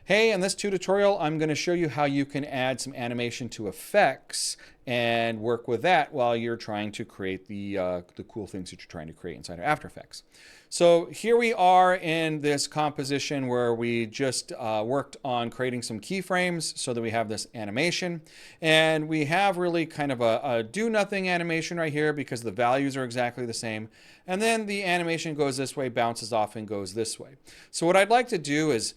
Hey, in this tutorial, I'm going to show you how you can add some animation to effects and work with that while you're trying to create the cool things that you're trying to create inside of After Effects. So here we are in this composition where we just worked on creating some keyframes so that we have this animation. And we have really kind of a do-nothing animation right here because the values are exactly the same. And then the animation goes this way, bounces off, and goes this way. So what I'd like to do is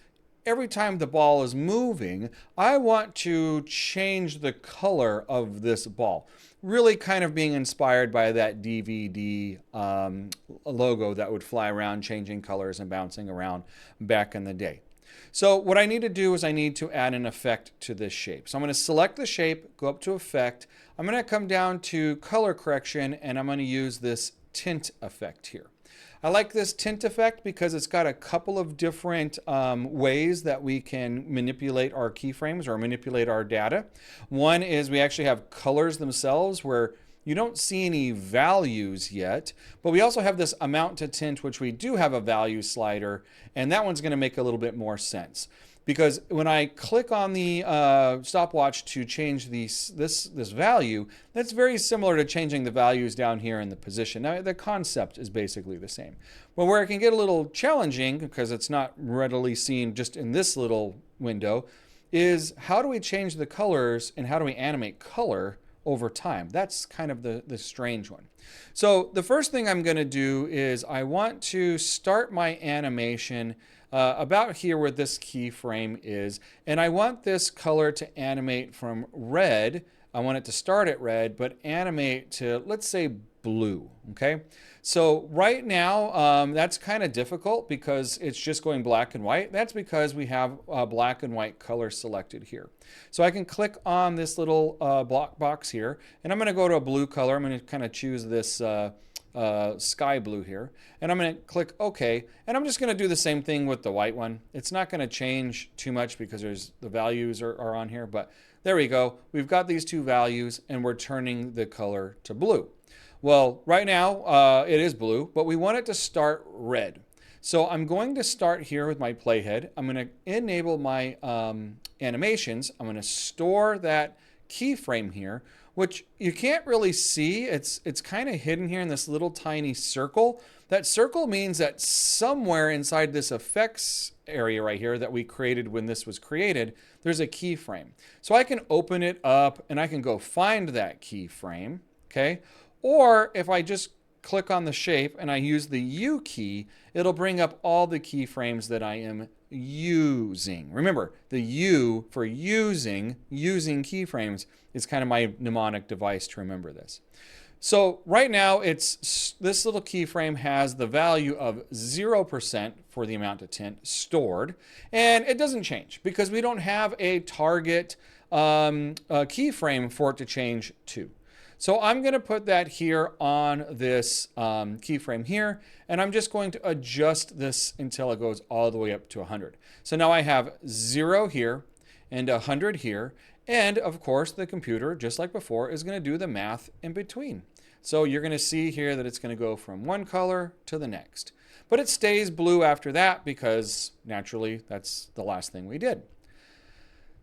every time the ball is moving, I want to change the color of this ball. Really kind of being inspired by that DVD logo that would fly around changing colors and bouncing around back in the day. So what I need to do is I need to add an effect to this shape. So I'm going to select the shape, go up to Effect. I'm going to come down to Color Correction, and I'm going to use this tint effect here. I like this tint effect because it's got a couple of different ways that we can manipulate our keyframes or manipulate our data. One is we actually have colors themselves where you don't see any values yet, but we also have this amount to tint, which we do have a value slider, and that one's going to make a little bit more sense. Because when I click on the stopwatch to change this value, that's very similar to changing the values down here in the position. Now, the concept is basically the same. But where it can get a little challenging, because it's not readily seen just in this little window, is how do we change the colors and how do we animate color over time? That's kind of the strange one. So the first thing I'm going to do is I want to start my animation about here where this keyframe is, and I want this color to animate from red. I want it to start at red, but animate to, let's say, blue, okay? So right now, that's kind of difficult because it's just going black and white. That's because we have black and white color selected here. So I can click on this little block box here, and I'm going to go to a blue color. I'm going to kind of choose this sky blue here, and I'm going to click OK, and I'm just going to do the same thing with the white one. It's not going to change too much because the values are on here, but there we go. We've got these two values, and we're turning the color to blue. Well, right now it is blue, but we want it to start red. So I'm going to start here with my playhead. I'm going to enable my animations. I'm going to store that keyframe here, which you can't really see. It's kind of hidden here in this little tiny circle. That circle means that somewhere inside this effects area right here that we created when this was created, there's a keyframe. So I can open it up and I can go find that keyframe, okay? Or if I just click on the shape and I use the U key, it'll bring up all the keyframes that I am using. Remember, the U for using keyframes is kind of my mnemonic device to remember this. So right now, this little keyframe has the value of 0% for the amount of tint stored, and it doesn't change because we don't have a target keyframe for it to change to. So I'm going to put that here on this keyframe here, and I'm just going to adjust this until it goes all the way up to 100. So now I have 0 here and 100 here, and of course the computer, just like before, is going to do the math in between. So you're going to see here that it's going to go from one color to the next. But it stays blue after that because naturally that's the last thing we did.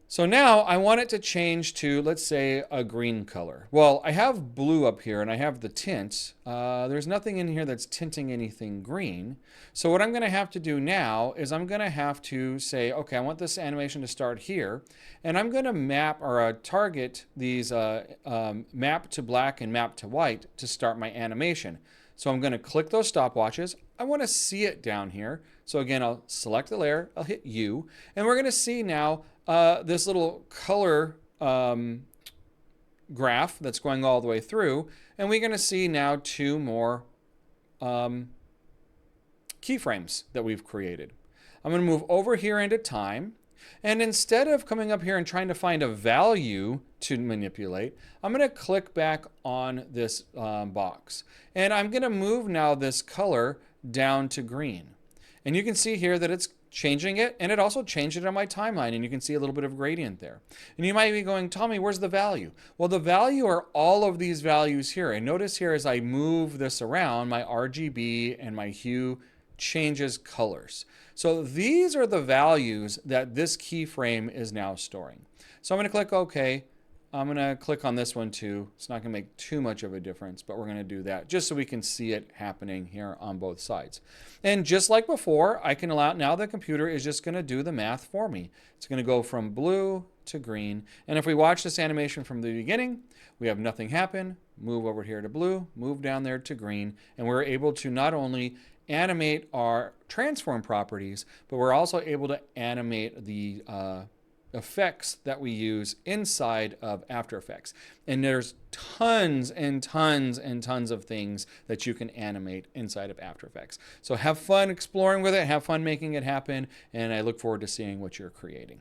So now I want it to change to, let's say, a green color. Well, I have blue up here and I have the tint. There's nothing in here that's tinting anything green. So what I'm going to have to do now is I'm going to have to say, okay, I want this animation to start here. And I'm going to map or target these map to black and map to white to start my animation. So I'm going to click those stopwatches. I want to see it down here. So again, I'll select the layer, I'll hit U, and we're going to see now this little color graph that's going all the way through, and we're going to see now 2 more keyframes that we've created. I'm going to move over here into time, and instead of coming up here and trying to find a value to manipulate, I'm going to click back on this box, and I'm going to move now this color down to green. And you can see here that it's changing it, and it also changed it on my timeline, and you can see a little bit of gradient there. And you might be going, Tommy, where's the value? Well, the value are all of these values here. And notice here as I move this around, my RGB and my hue changes colors. So these are the values that this keyframe is now storing. So I'm going to click OK. I'm going to click on this one too. It's not going to make too much of a difference, but we're going to do that just so we can see it happening here on both sides. And just like before, I can allow, now the computer is just going to do the math for me. It's going to go from blue to green. And if we watch this animation from the beginning, we have nothing happen, move over here to blue, move down there to green, and we're able to not only animate our transform properties, but we're also able to animate the effects that we use inside of After Effects. And there's tons and tons and tons of things that you can animate inside of After Effects. So have fun exploring with it, have fun making it happen, and I look forward to seeing what you're creating.